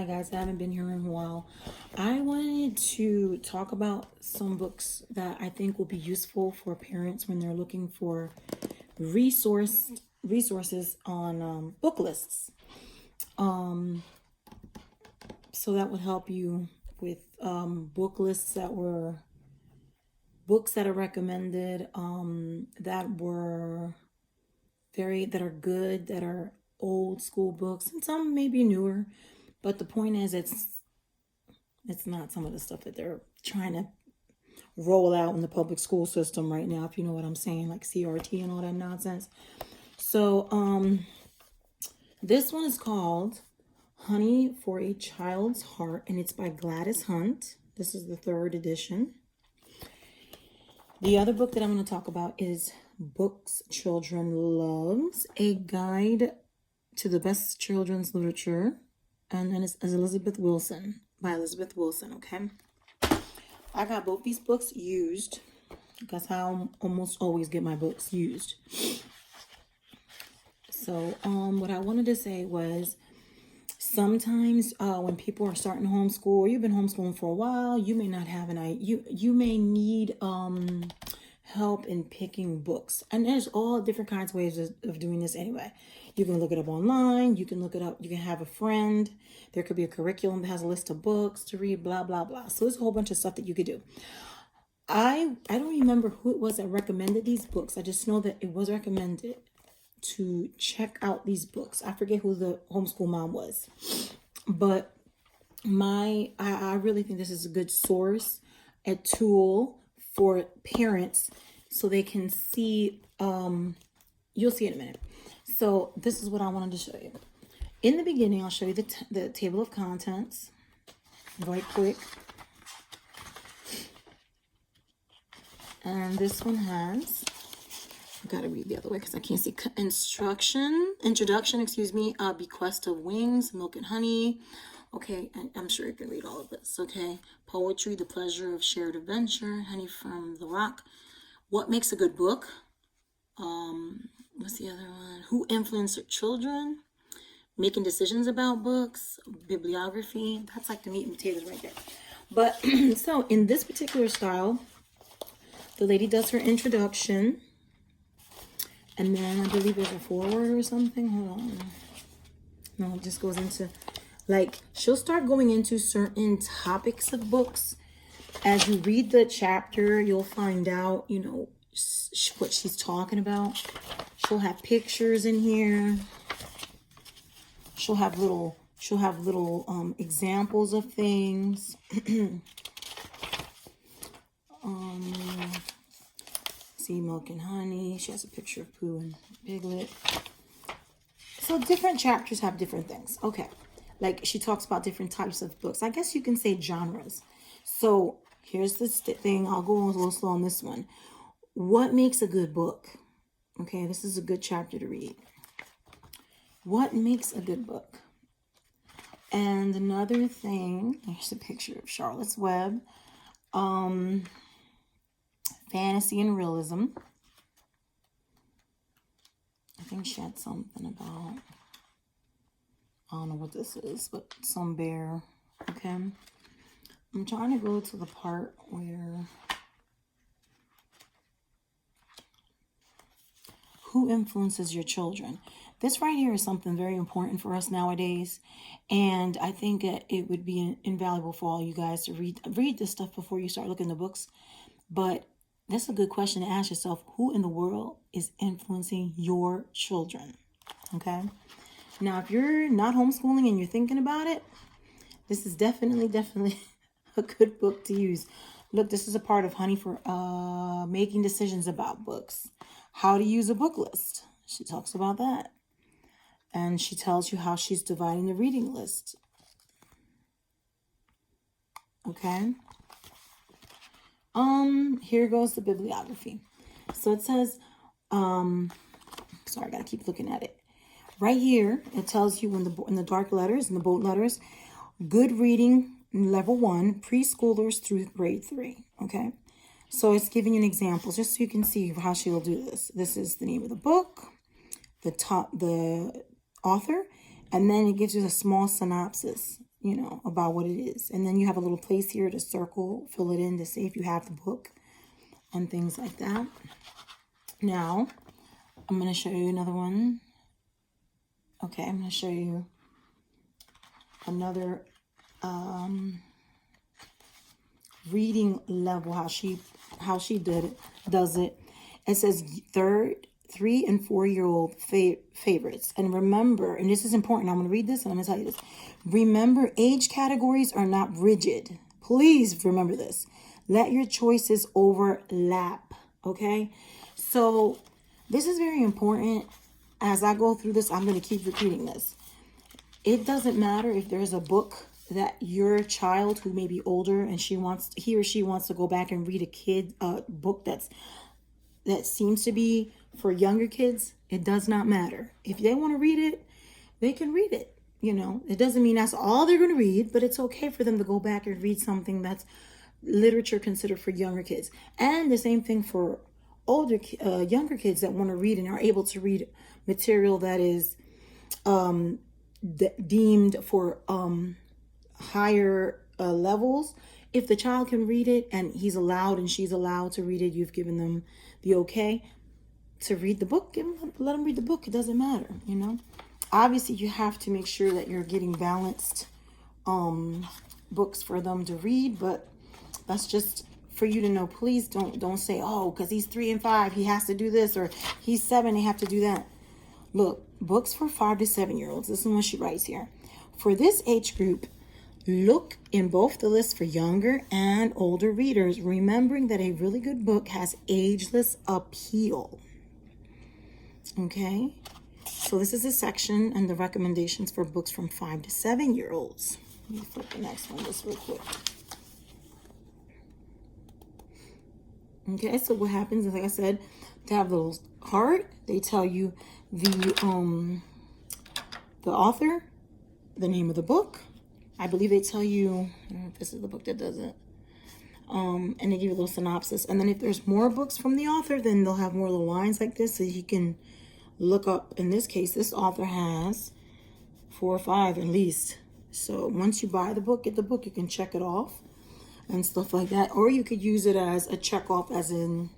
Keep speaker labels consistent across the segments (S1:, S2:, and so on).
S1: guys, I haven't been here in a while. I wanted to talk about some books that I think will be useful for parents when they're looking for resources on book lists. So that would help you with book lists that were books that are recommended, that are good, that are old school books, and some maybe newer. But the point is, it's not some of the stuff that they're trying to roll out in the public school system right now, if you know what I'm saying, like CRT and all that nonsense. So this one is called Honey for a Child's Heart, and it's by Glady Hunt. This is the 3rd edition. The other book that I'm going to talk about is Books Children Loves, a guide to the best children's literature, and then it's Elizabeth Wilson, by Elizabeth Wilson. Okay, I got both these books used. That's how I almost always get my books used. So what I wanted to say was, sometimes when people are starting to homeschool, or you've been homeschooling for a while, you may not have you may need help in picking books. And there's all different kinds of ways of doing this anyway. You can look it up online, you can look it up, you can have a friend. There could be a curriculum that has a list of books to read, blah, blah, blah. So there's a whole bunch of stuff that you could do. I don't remember who it was that recommended these books. I just know that it was recommended to check out these books. I forget who the homeschool mom was, but I really think this is a good source, a tool for parents, so they can see. You'll see in a minute. So this is what I wanted to show you. In the beginning, I'll show you the table of contents right quick. And this one has, I gotta read the other way because I can't see. Introduction, Bequest of Wings, Milk and Honey. Okay, I'm sure you can read all of this. Okay, Poetry, The Pleasure of Shared Adventure, Honey from the Rock. What Makes a Good Book? What's the other one? Who Influenced Your Children? Making Decisions About Books, Bibliography. That's like the meat and potatoes right there. But so in this particular style, the lady does her introduction, and then I believe there's a foreword or something. Hold on. No, it just goes into, like, she'll start going into certain topics of books. As you read the chapter, you'll find out, what she's talking about. She'll have pictures in here. She'll have little examples of things. See, Milk and Honey. She has a picture of Pooh and Piglet. So different chapters have different things. Okay. Like, she talks about different types of books. I guess you can say genres. So here's this thing. I'll go a little slow on this one. What makes a good book? Okay, this is a good chapter to read. What makes a good book? And another thing, here's a picture of Charlotte's Web. Fantasy and realism. I think she had something about, I don't know what this is, but some bear. Okay. I'm trying to go to the part where, who influences your children? This right here is something very important for us nowadays. And I think it would be invaluable for all you guys to read this stuff before you start looking at the books. But that's a good question to ask yourself. Who in the world is influencing your children? Okay. Now, if you're not homeschooling and you're thinking about it, this is definitely a good book to use. Look, this is a part of Honey for Making Decisions About Books. How to use a book list. She talks about that. And she tells you how she's dividing the reading list. Okay. Here goes the bibliography. So it says, sorry, I gotta keep looking at it. Right here, it tells you in the dark letters, in the bold letters, good reading level 1, preschoolers through grade 3. Okay. So it's giving you an example just so you can see how she will do this. This is the name of the book, the author, and then it gives you a small synopsis. you know, about what it is. And then you have a little place here to circle, fill it in to see if you have the book and things like that. Now, I'm going to show you another one. Okay, I'm going to show you another reading level, how she does it. It says 3 and 4-year-old favorites. And remember, and this is important, I'm going to read this and I'm going to tell you this. Remember, age categories are not rigid. Please remember this. Let your choices overlap, okay? So this is very important. As I go through this, I'm going to keep repeating this. It doesn't matter if there's a book that your child who may be older and he or she wants to go back and read a book that seems to be for younger kids. It does not matter. If they want to read it, they can read it. You know, it doesn't mean that's all they're going to read, but it's okay for them to go back and read something that's literature considered for younger kids. And the same thing for younger kids that want to read and are able to read material that is deemed for higher levels. If the child can read it and he's allowed and she's allowed to read it, you've given them the okay to read the book, let them read the book. It doesn't matter, you know. Obviously, you have to make sure that you're getting balanced books for them to read, but that's just for you to know. Please don't say, oh, because he's 3 and 5, he has to do this, or he's 7, they have to do that. Look, books for 5 to 7-year-olds. This is what she writes here. For this age group, look in both the lists for younger and older readers, remembering that a really good book has ageless appeal. Okay, so this is a section and the recommendations for books from 5 to 7-year-olds. Let me flip the next one just real quick. Okay, so what happens is, like I said, to have the little heart, they tell you the author, the name of the book. I believe they tell you, I don't know if this is the book that does it. And they give you a little synopsis. And then if there's more books from the author, then they'll have more little lines like this so you can look up. In this case, this author has 4 or 5 at least. So once you buy the book, get the book, you can check it off and stuff like that. Or you could use it as a check off, as in,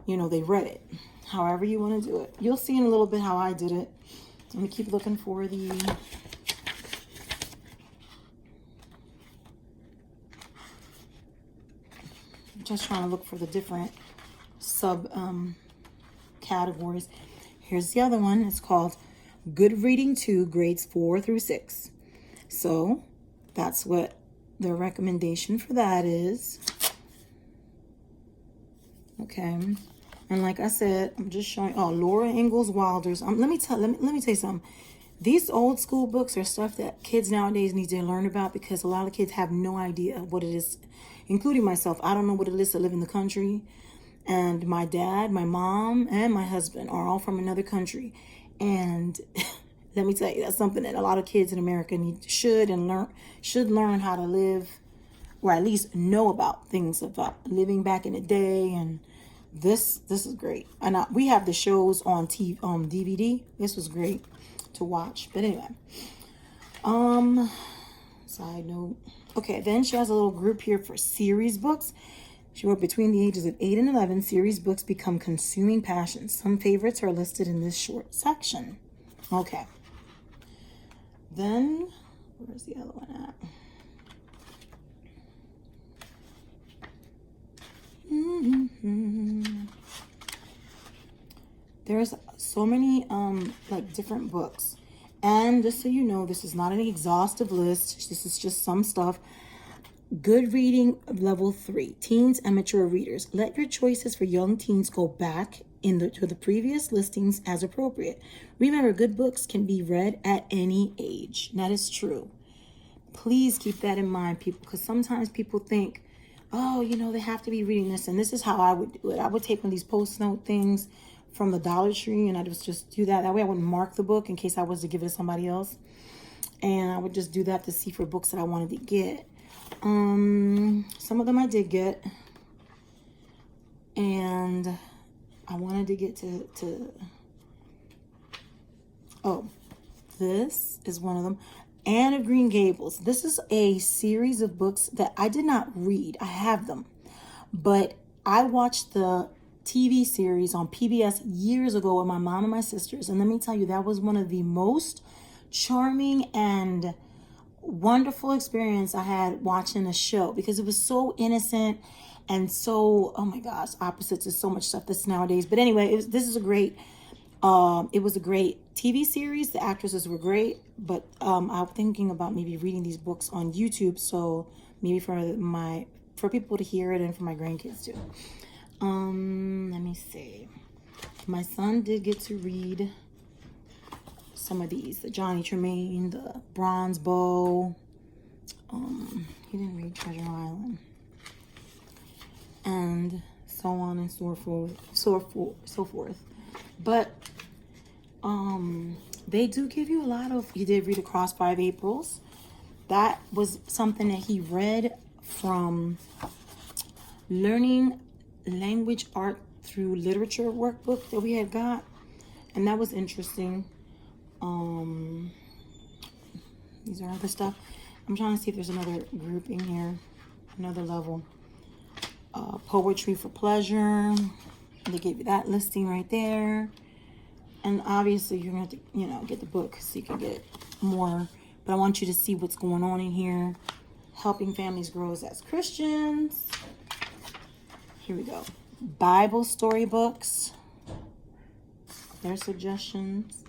S1: you know, they read it. However you want to do it. You'll see in a little bit how I did it. Let me keep looking for the... just trying to look for the different sub categories. Here's the other one. It's called Good Reading 2, grades 4 through 6. So that's what the recommendation for that is. Okay. And like I said, I'm just showing, oh, Laura Ingalls Wilder's. Let me tell you something. These old school books are stuff that kids nowadays need to learn about, because a lot of kids have no idea what it is, including myself. I don't know what it is to live in the country. And my dad, my mom, and my husband are all from another country. And let me tell you, that's something that a lot of kids in America should learn how to live, or at least know about things about living back in the day. And this is great. And we have the shows on DVD. This was great to watch. But anyway, side note. Okay, then she has a little group here for series books. She wrote, between the ages of 8 and 11, series books become consuming passions. Some favorites are listed in this short section. Okay. Then, where's the other one at? There's so many like different books. And just so you know, this is not an exhaustive list. This is just some stuff. Good Reading Level 3, Teens and Mature Readers. Let your choices for young teens go back to the previous listings as appropriate. Remember, good books can be read at any age. That is true. Please keep that in mind, people, because sometimes people think, oh, you know, they have to be reading this. And this is how I would do it. I would take one of these post-note things from the Dollar Tree, and I would just do that. That way I wouldn't mark the book in case I was to give it to somebody else. And I would just do that to see for books that I wanted to get. Some of them I did get, and I wanted to get to oh, this is one of them. Anne of Green Gables. This is a series of books that I did not read. I have them, but I watched the TV series on PBS years ago with my mom and my sisters. And let me tell you, that was one of the most charming and wonderful experience I had watching a show, because it was so innocent and so, oh my gosh, opposites is so much stuff that's nowadays. But anyway, it was a great TV series. The actresses were great, but I'm thinking about maybe reading these books on YouTube, so maybe for people to hear it and for my grandkids too. Let me see. My son did get to read some of these, the Johnny Tremaine, the Bronze Bow. He didn't read Treasure Island, and so on and so forth. But they do give you a lot of. He did read Across 5 Aprils. That was something that he read from Learning Language Art Through Literature workbook that we had got, and that was interesting. These are other stuff. I'm trying to see if there's another group in here, another level. Poetry for Pleasure. They gave you that listing right there. And obviously you're going to have to, get the book so you can get more. But I want you to see what's going on in here. Helping Families Grow as Christians. Here we go. Bible storybooks. Their suggestions.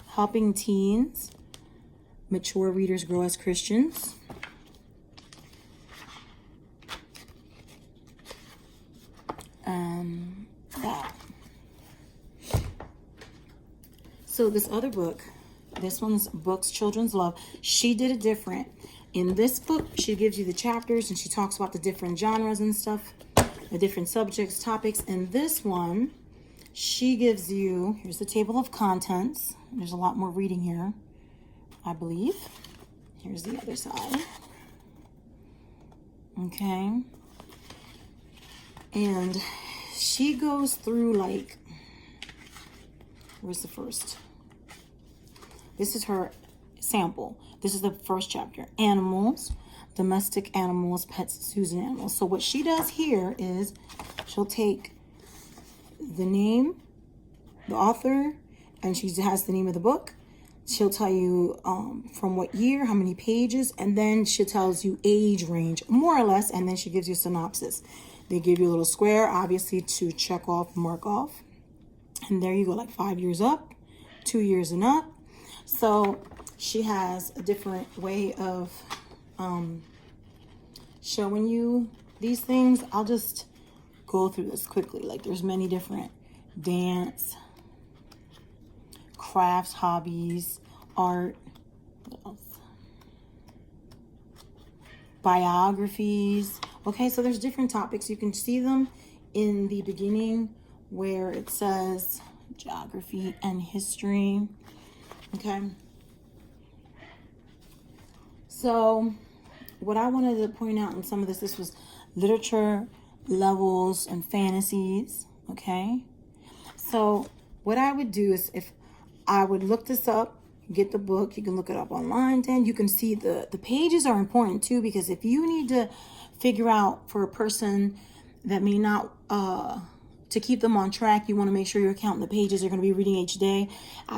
S1: Helping Teens. Mature Readers Grow as Christians. That. So this other book, this one's Books Children's Love. She did it different. In this book, she gives you the chapters and she talks about the different genres and stuff, the different subjects, topics. And this one, she gives you, here's the table of contents. There's a lot more reading here, I believe. Here's the other side. Okay. And she goes through where's the first? This is her sample. This is the first chapter. Animals, domestic animals, pets, zoos, and animals. So what she does here is she'll take the name, the author, and she has the name of the book. She'll tell you from what year, how many pages, and then she tells you age range, more or less, and then she gives you a synopsis. They give you a little square, obviously, to check off, mark off. And there you go, 5 years up, 2 years and up. So she has a different way of showing you these things. I'll just go through this quickly. There's many different dance, crafts, hobbies, art, what else? Biographies. Okay, so there's different topics. You can see them in the beginning where it says geography and history. Okay. So what I wanted to point out in some of this was literature levels and fantasies. Okay. So what I would do is, if I would look this up, get the book, you can look it up online, then you can see the pages are important too, because if you need to figure out for a person that may not, to keep them on track, you want to make sure you're counting the pages you're going to be reading each day.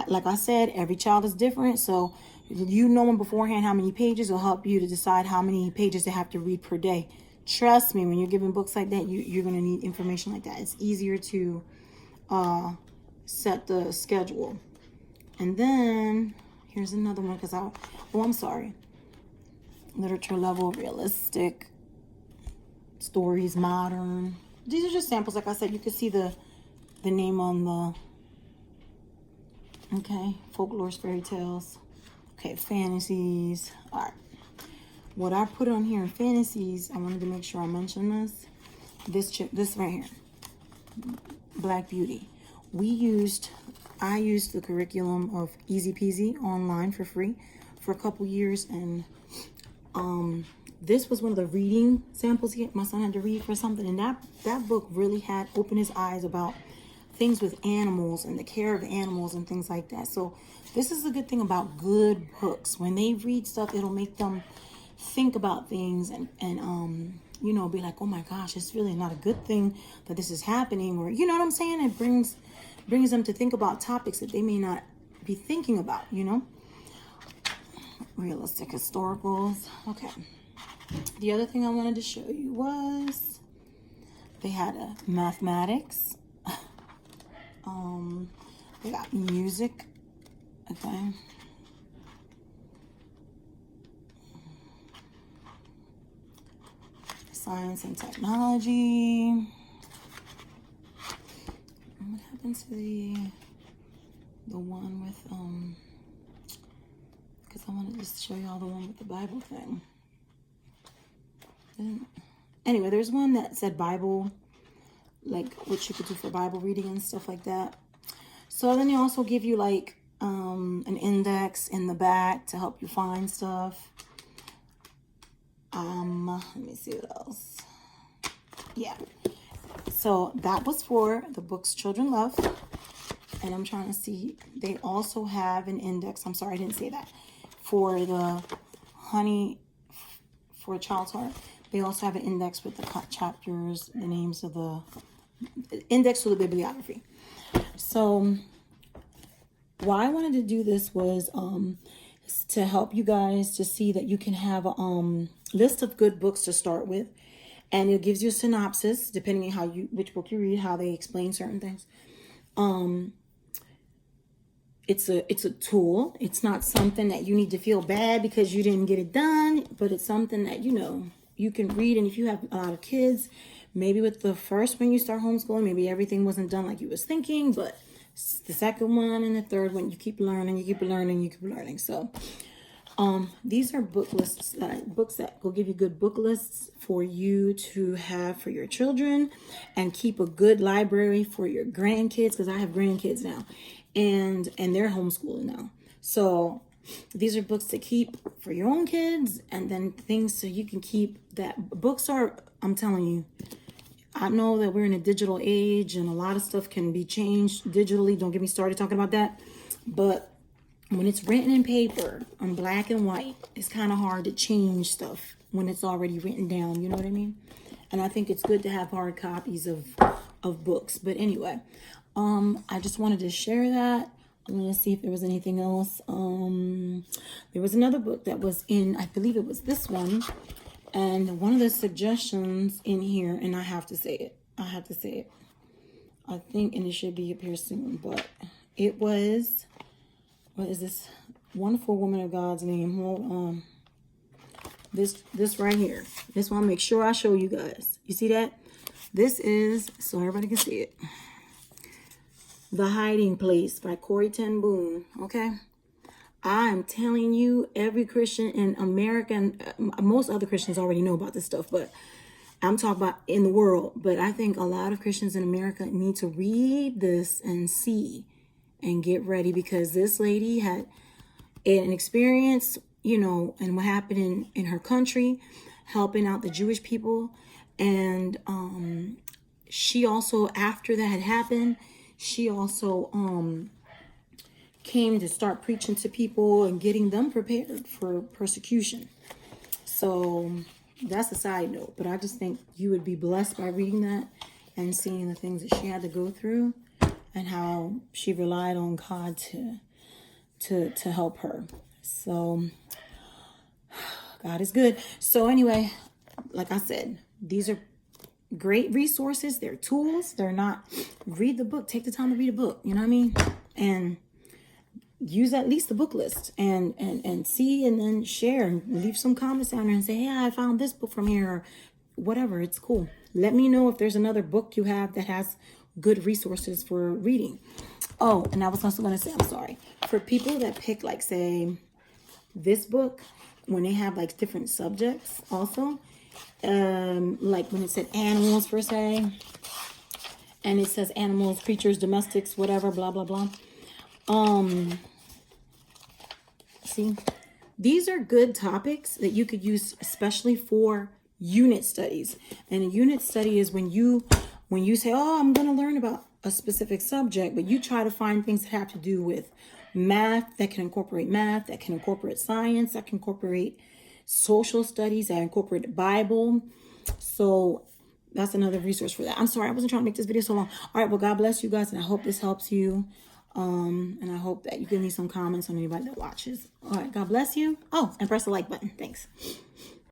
S1: Like I said, every child is different. So you knowing beforehand how many pages will help you to decide how many pages they have to read per day. Trust me, when you're giving books like that, you're going to need information like that. It's easier to set the schedule. And then here's another one, because I'm sorry. Literature level, realistic, stories, modern. These are just samples. Like I said, you can see the name on the, okay, folklores, fairy tales. Okay, fantasies. All right. What I put on here in fantasies, I wanted to make sure I mention this. This right here, Black Beauty. I used the curriculum of Easy Peasy online for free for a couple years, and this was one of the reading samples my son had to read for something, and that book really had opened his eyes about things with animals and the care of animals and things like that. So This is the good thing about good books. When they read stuff, it'll make them think about things and you know, be like, oh my gosh, it's really not a good thing that this is happening, or you know what I'm saying? It brings them to think about topics that they may not be thinking about, you know. Realistic historicals. Okay. The other thing I wanted to show you was they had a mathematics. They got music. Okay. Science and technology. What happened to the one with because I wanted to just show you all the one with the Bible thing. Anyway, there's one that said Bible, like what you could do for Bible reading and stuff like that. So then they also give you like an index in the back to help you find stuff. Let me see what else. Yeah. So that was for the books children love. And I'm trying to see, they also have an index. I'm sorry, I didn't say that. For the honey for a child's heart. They also have an index with the chapters, the names of the index to the bibliography. So why I wanted to do this was to help you guys to see that you can have a list of good books to start with, and it gives you a synopsis depending on how which book you read, how they explain certain things. It's a tool. It's not something that you need to feel bad because you didn't get it done, but it's something that, you know, you can read. And if you have a lot of kids, maybe with the first one you start homeschooling, maybe everything wasn't done like you was thinking, but the second one and the third one, you keep learning, you keep learning, you keep learning. So these are book lists, books that will give you good book lists for you to have for your children, and keep a good library for your grandkids, because I have grandkids now, and they're homeschooling now. So these are books to keep for your own kids, and then things so you can keep that. Books are, I'm telling you, I know that we're in a digital age and a lot of stuff can be changed digitally. Don't get me started talking about that. But when it's written in paper on black and white, it's kind of hard to change stuff when it's already written down. You know what I mean? And I think it's good to have hard copies of books. But anyway, I just wanted to share that. I'm going to see if there was anything else. There was another book that was in, I believe it was this one. And one of the suggestions in here, and I have to say it. I think, and it should be up here soon, but it was, what is this wonderful woman of God's name? Hold on. This right here. This one, make sure I show you guys. You see that? This is, so everybody can see it, The Hiding Place by Corrie ten Boom. Okay? I'm telling you, every Christian in America, and most other Christians already know about this stuff, but I'm talking about in the world. But I think a lot of Christians in America need to read this and see and get ready, because this lady had an experience, you know, and what happened in her country, helping out the Jewish people. And she also, after that had happened, she also came to start preaching to people and getting them prepared for persecution. So that's a side note, but I just think you would be blessed by reading that and seeing the things that she had to go through and how she relied on God to help her. So God is good. So anyway, like I said, these are great resources. They're tools. They're not, read the book. Take the time to read a book. You know what I mean? And use at least the book list and see, and then share and leave some comments down there and say, hey, I found this book from here, or whatever. It's cool. Let me know if there's another book you have that has good resources for reading. Oh, and I was also going to say, I'm sorry, for people that pick, like, say, this book, when they have like different subjects also, like when it said animals per se, and it says animals, creatures, domestics, whatever, blah, blah, blah. See, these are good topics that you could use, especially for unit studies. And a unit study is when you say, oh, I'm going to learn about a specific subject, but you try to find things that have to do with math, that can incorporate math, that can incorporate science, that can incorporate social studies, that incorporate the Bible. So that's another resource for that. I'm sorry, I wasn't trying to make this video so long. All right, well, God bless you guys, and I hope this helps you. And I hope that you give me some comments on anybody that watches. All right, God bless you. Oh, and press the like button. Thanks.